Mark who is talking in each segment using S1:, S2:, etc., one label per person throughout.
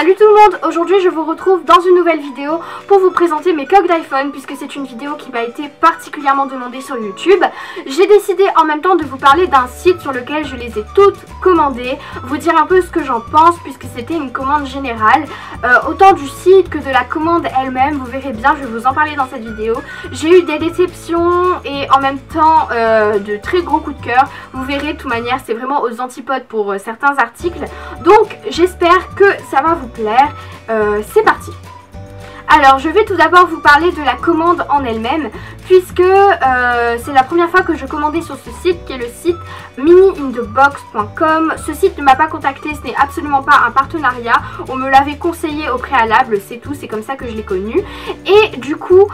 S1: Salut tout le monde, aujourd'hui je vous retrouve dans une nouvelle vidéo pour vous présenter mes coques d'iPhone puisque c'est une vidéo qui m'a été particulièrement demandée sur YouTube. J'ai décidé en même temps de vous parler d'un site sur lequel je les ai toutes commandées, vous dire un peu ce que j'en pense puisque c'était une commande générale. Autant du site que de la commande elle-même, vous verrez bien, je vais vous en parler dans cette vidéo. J'ai eu des déceptions et en même temps de très gros coups de cœur, vous verrez de toute manière c'est vraiment aux antipodes pour certains articles. Donc j'espère que ça va vous plaire. C'est parti. Alors je vais tout d'abord vous parler de la commande en elle-même puisque c'est la première fois que je commandais sur ce site qui est le site miniinthebox.com. Ce site ne m'a pas contacté, ce n'est absolument pas un partenariat, on me l'avait conseillé au préalable, c'est tout, c'est comme ça que je l'ai connu. Et du coup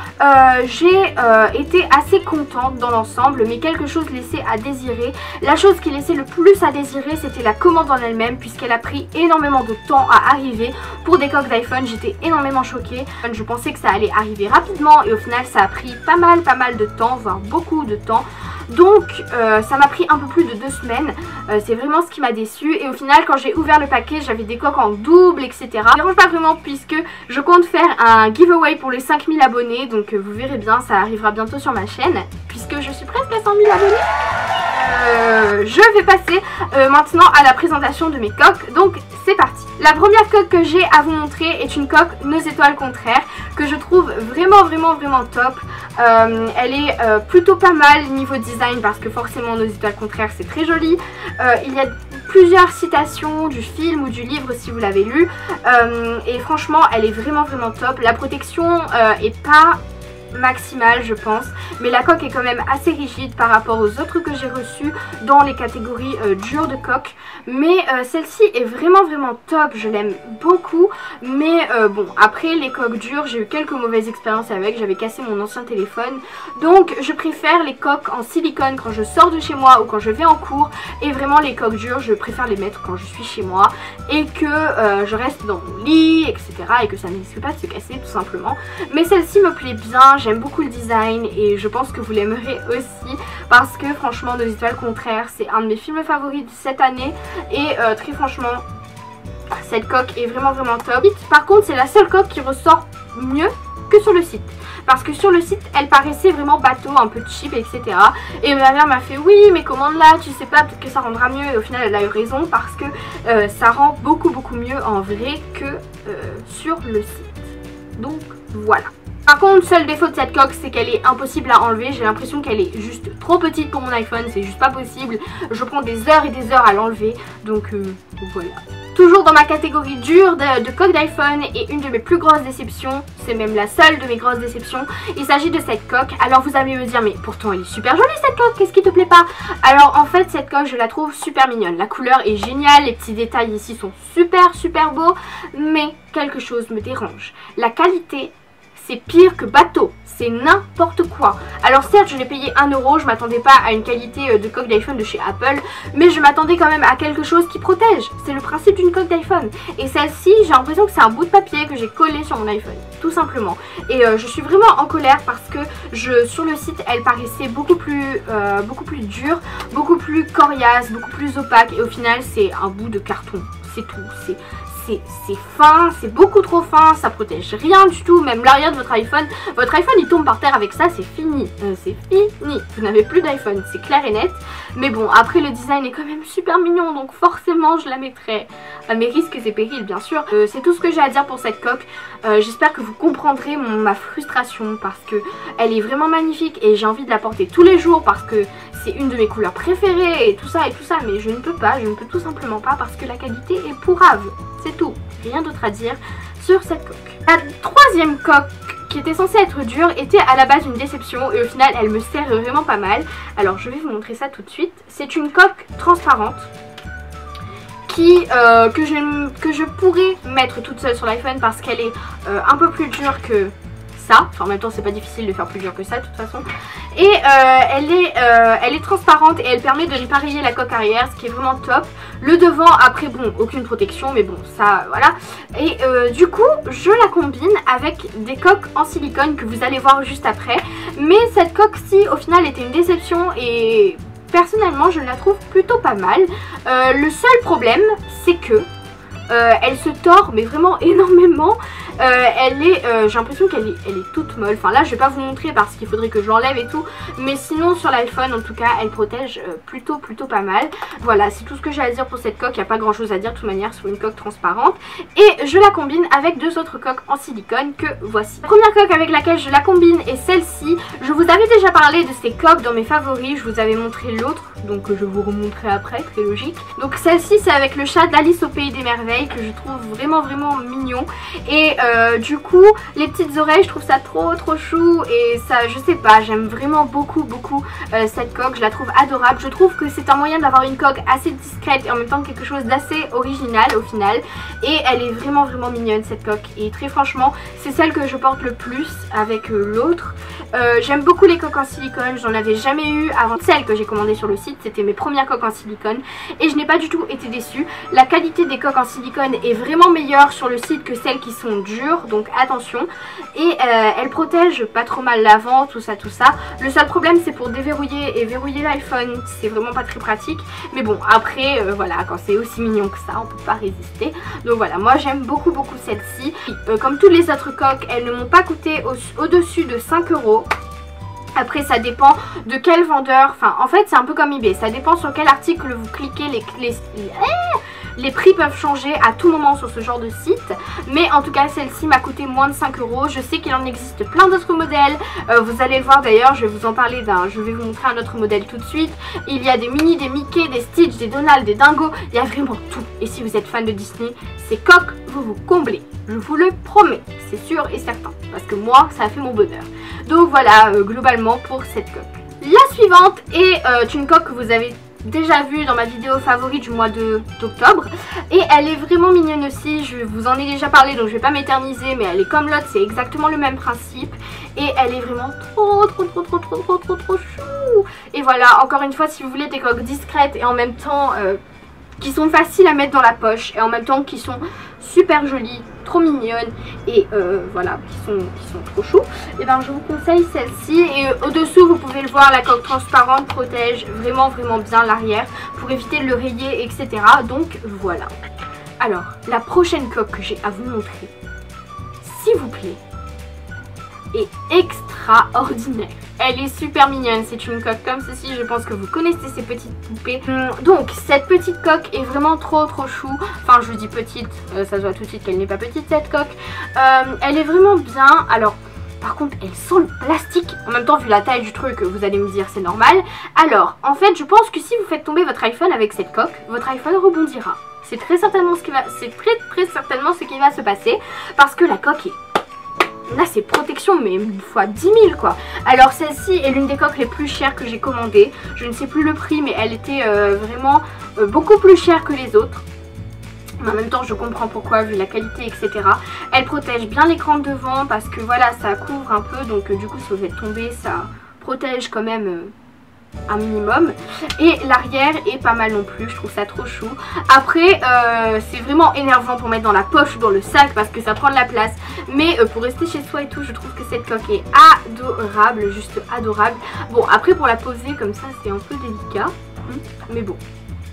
S1: j'ai été assez contente dans l'ensemble, mais quelque chose laissait à désirer. La chose qui laissait le plus à désirer, c'était la commande en elle-même puisqu'elle a pris énormément de temps à arriver. Pour des coques d'iPhone, j'étais énormément choquée. Je pensais que ça allait arriver rapidement et au final ça a pris pas mal de temps, voire beaucoup de temps. Donc ça m'a pris un peu plus de 2 semaines, c'est vraiment ce qui m'a déçu. Et au final quand j'ai ouvert le paquet, j'avais des coques en double, etc. Ça ne dérange pas vraiment puisque je compte faire un giveaway pour les 5000 abonnés. Donc vous verrez bien, ça arrivera bientôt sur ma chaîne puisque je suis presque à 100 000 abonnés. Je vais passer maintenant à la présentation de mes coques, donc c'est parti. La première coque que j'ai à vous montrer est une coque Nos étoiles contraires que je trouve vraiment top. Elle est plutôt pas mal niveau design parce que forcément Nos étoiles contraires c'est très joli. Il y a plusieurs citations du film ou du livre si vous l'avez lu et franchement elle est vraiment top. La protection est pas maximale je pense, mais la coque est quand même assez rigide par rapport aux autres que j'ai reçues dans les catégories dures de coque, mais celle-ci est vraiment top, je l'aime beaucoup. Mais bon, après les coques dures j'ai eu quelques mauvaises expériences avec, j'avais cassé mon ancien téléphone, donc je préfère les coques en silicone quand je sors de chez moi ou quand je vais en cours, et vraiment les coques dures je préfère les mettre quand je suis chez moi et que je reste dans mon lit, etc. et que ça ne risque pas de se casser tout simplement. Mais celle-ci me plaît bien, j'aime beaucoup le design et je pense que vous l'aimerez aussi parce que franchement Nos étoiles contraires c'est un de mes films favoris de cette année et très franchement cette coque est vraiment top. Par contre c'est la seule coque qui ressort mieux que sur le site parce que sur le site elle paraissait vraiment bateau, un peu cheap, etc. Et ma mère m'a fait oui mais commande-la, tu sais pas, peut-être que ça rendra mieux. Et au final elle a eu raison parce que ça rend beaucoup mieux en vrai que sur le site. Donc voilà. Par contre, seul défaut de cette coque, c'est qu'elle est impossible à enlever. J'ai l'impression qu'elle est juste trop petite pour mon iPhone, c'est juste pas possible. Je prends des heures et des heures à l'enlever, donc voilà. Toujours dans ma catégorie dure de coque d'iPhone et une de mes plus grosses déceptions, c'est même la seule de mes grosses déceptions, il s'agit de cette coque. Alors vous allez me dire, mais pourtant elle est super jolie cette coque, qu'est-ce qui te plaît pas? Alors en fait cette coque je la trouve super mignonne, la couleur est géniale, les petits détails ici sont super beaux, mais quelque chose me dérange. La qualité, c'est pire que bateau, c'est n'importe quoi. Alors certes je l'ai payé 1 €, je m'attendais pas à une qualité de coque d'iPhone de chez Apple, mais je m'attendais quand même à quelque chose qui protège. C'est le principe d'une coque d'iPhone. Et celle-ci j'ai l'impression que c'est un bout de papier que j'ai collé sur mon iPhone, tout simplement. Et je suis vraiment en colère parce que sur le site elle paraissait beaucoup plus dure, beaucoup plus coriace, beaucoup plus opaque et au final c'est un bout de carton, c'est tout. C'est fin, c'est beaucoup trop fin, ça protège rien du tout, même l'arrière de votre iPhone il tombe par terre avec ça, c'est fini, vous n'avez plus d'iPhone, c'est clair et net. Mais bon, après le design est quand même super mignon, donc forcément je la mettrai à mes risques et périls bien sûr. C'est tout ce que j'ai à dire pour cette coque. J'espère que vous comprendrez ma frustration parce que elle est vraiment magnifique et j'ai envie de la porter tous les jours parce que c'est une de mes couleurs préférées et tout ça, mais je ne peux tout simplement pas parce que la qualité est pourrave. C'est tout, rien d'autre à dire sur cette coque. La troisième coque qui était censée être dure était à la base une déception et au final elle me sert vraiment pas mal. Alors je vais vous montrer ça tout de suite. C'est une coque transparente que je pourrais mettre toute seule sur l'iPhone parce qu'elle est un peu plus dure que ça. Enfin en même temps c'est pas difficile de faire plus dur que ça de toute façon. Et elle est transparente et elle permet de dépareiller la coque arrière, ce qui est vraiment top. Le devant après bon aucune protection mais bon ça voilà. Et du coup je la combine avec des coques en silicone que vous allez voir juste après. Mais cette coque-ci au final était une déception et personnellement je la trouve plutôt pas mal. Le seul problème c'est que Elle se tord mais vraiment énormément. J'ai l'impression qu'elle est toute molle. Enfin là je vais pas vous montrer parce qu'il faudrait que je l'enlève et tout. Mais sinon sur l'iPhone en tout cas elle protège plutôt pas mal. Voilà, c'est tout ce que j'ai à dire pour cette coque. Il n'y a pas grand chose à dire de toute manière sur une coque transparente. Et je la combine avec deux autres coques en silicone que voici. La première coque avec laquelle je la combine est celle-ci. Je vous avais déjà parlé de ces coques dans mes favoris. Je vous avais montré l'autre, donc je vous remontrerai après, très logique. Donc celle-ci c'est avec le chat d'Alice au Pays des Merveilles que je trouve vraiment mignon. Et du coup les petites oreilles, je trouve ça trop chou. Et ça, je sais pas, j'aime vraiment beaucoup cette coque. Je la trouve adorable. Je trouve que c'est un moyen d'avoir une coque assez discrète et en même temps quelque chose d'assez original au final. Et elle est vraiment mignonne cette coque. Et très franchement c'est celle que je porte le plus avec l'autre. J'aime beaucoup les coques en silicone. J'en avais jamais eu avant celle que j'ai commandée sur le site. C'était mes premières coques en silicone et je n'ai pas du tout été déçue. La qualité des coques en silicone est vraiment meilleure sur le site que celles qui sont dures, donc attention. Et elle protège pas trop mal l'avant, tout ça. Le seul problème c'est pour déverrouiller et verrouiller l'iPhone, c'est vraiment pas très pratique. Mais bon après voilà, quand c'est aussi mignon que ça on peut pas résister. Donc voilà, moi j'aime beaucoup celle-ci. Comme toutes les autres coques, elles ne m'ont pas coûté au-dessus de 5 €. Après ça dépend de quel vendeur, enfin en fait c'est un peu comme eBay, ça dépend sur quel article vous cliquez, les prix peuvent changer à tout moment sur ce genre de site. Mais en tout cas celle-ci m'a coûté moins de 5 €. Je sais qu'il en existe plein d'autres modèles, vous allez le voir d'ailleurs, je vais vous en parler je vais vous montrer un autre modèle tout de suite. Il y a des Minnie, des Mickey, des Stitch, des Donald, des Dingo, il y a vraiment tout. Et si vous êtes fan de Disney, ces coques vous comblez, je vous le promets, c'est sûr et certain, parce que moi ça a fait mon bonheur. Donc voilà globalement pour cette coque. La suivante est une coque que vous avez déjà vue dans ma vidéo favorite du mois d'octobre et elle est vraiment mignonne aussi. Je vous en ai déjà parlé donc je vais pas m'éterniser, mais elle est comme l'autre, c'est exactement le même principe et elle est vraiment trop chou. Et voilà, encore une fois, si vous voulez des coques discrètes et en même temps qui sont faciles à mettre dans la poche et en même temps qui sont super jolies, trop mignonnes et voilà, qui sont trop chou, et ben je vous conseille celle-ci. Et au-dessous vous pouvez le voir, la coque transparente protège vraiment bien l'arrière pour éviter de le rayer, etc. Donc voilà. Alors la prochaine coque que j'ai à vous montrer, s'il vous plaît, est extraordinaire. Elle est super mignonne, c'est une coque comme ceci, je pense que vous connaissez ces petites poupées. Donc cette petite coque est vraiment trop chou. Enfin je dis petite, ça se voit tout de suite qu'elle n'est pas petite cette coque. Elle est vraiment bien. Alors par contre elle sent le plastique. En même temps vu la taille du truc vous allez me dire c'est normal. Alors en fait je pense que si vous faites tomber votre iPhone avec cette coque, votre iPhone rebondira. C'est très certainement ce qui va se passer parce que la coque est... Là c'est protection mais fois 10 000 quoi. Alors celle-ci est l'une des coques les plus chères que j'ai commandées. Je ne sais plus le prix mais elle était vraiment beaucoup plus chère que les autres. Mais en même temps je comprends pourquoi vu la qualité etc. Elle protège bien l'écran de devant parce que voilà ça couvre un peu. Donc du coup si vous faites tomber ça protège quand même un minimum. Et l'arrière est pas mal non plus, je trouve ça trop chou. Après c'est vraiment énervant pour mettre dans la poche ou dans le sac parce que ça prend de la place. Mais pour rester chez soi et tout, je trouve que cette coque est adorable, juste adorable. Bon après pour la poser comme ça c'est un peu délicat, mais bon.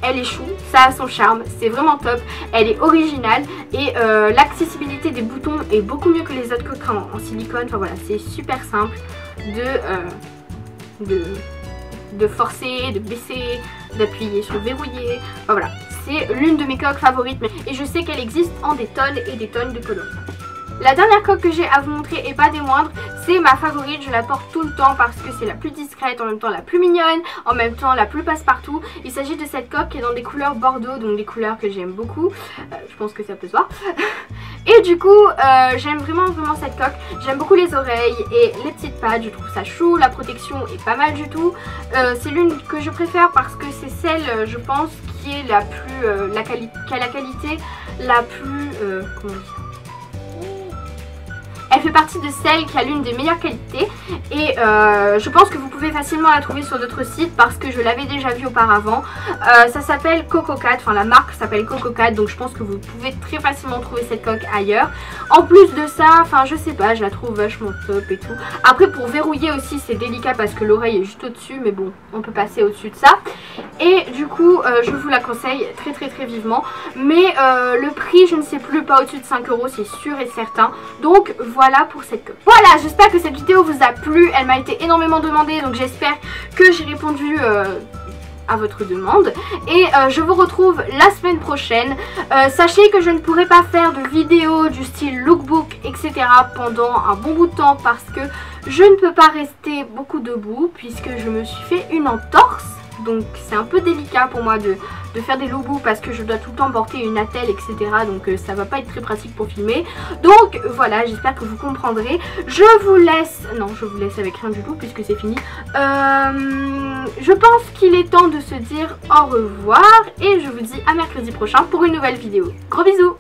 S1: Elle est chou, ça a son charme, c'est vraiment top, elle est originale et l'accessibilité des boutons est beaucoup mieux que les autres coques en silicone. Enfin voilà, c'est super simple de forcer, de baisser, d'appuyer sur verrouiller. Enfin voilà, c'est l'une de mes coques favorites et je sais qu'elle existe en des tonnes et des tonnes de coloris. La dernière coque que j'ai à vous montrer et pas des moindres, c'est ma favorite, je la porte tout le temps parce que c'est la plus discrète, en même temps la plus mignonne, en même temps la plus passe-partout. Il s'agit de cette coque qui est dans des couleurs bordeaux, donc des couleurs que j'aime beaucoup, je pense que ça peut se voir. Et du coup j'aime vraiment cette coque, j'aime beaucoup les oreilles et les petites pattes, je trouve ça chou, la protection est pas mal du tout. C'est l'une que je préfère parce que c'est celle je pense qui est la plus, qui a la qualité la plus, comment dire, Elle fait partie de celles qui a l'une des meilleures qualités et je pense que vous pouvez facilement la trouver sur d'autres sites parce que je l'avais déjà vue auparavant. Ça s'appelle CocoCat, enfin la marque s'appelle CocoCat, donc je pense que vous pouvez très facilement trouver cette coque ailleurs. En plus de ça, enfin je sais pas, je la trouve vachement top et tout. Après pour verrouiller aussi c'est délicat parce que l'oreille est juste au-dessus, mais bon, on peut passer au-dessus de ça. Et du coup je vous la conseille très vivement. Mais le prix, je ne sais plus, pas au-dessus de 5 €, c'est sûr et certain. Donc voilà pour cette coque. Voilà, j'espère que cette vidéo vous a plu. Elle m'a été énormément demandée, donc j'espère que j'ai répondu à votre demande. Et je vous retrouve la semaine prochaine. Sachez que je ne pourrai pas faire de vidéo du style lookbook, etc. pendant un bon bout de temps parce que je ne peux pas rester beaucoup debout puisque je me suis fait une entorse. Donc c'est un peu délicat pour moi de faire des lookbooks parce que je dois tout le temps porter une attelle, etc. Donc ça va pas être très pratique pour filmer. Donc voilà, j'espère que vous comprendrez. Je vous laisse... Non, je vous laisse avec rien du tout puisque c'est fini. Je pense qu'il est temps de se dire au revoir. Et je vous dis à mercredi prochain pour une nouvelle vidéo. Gros bisous!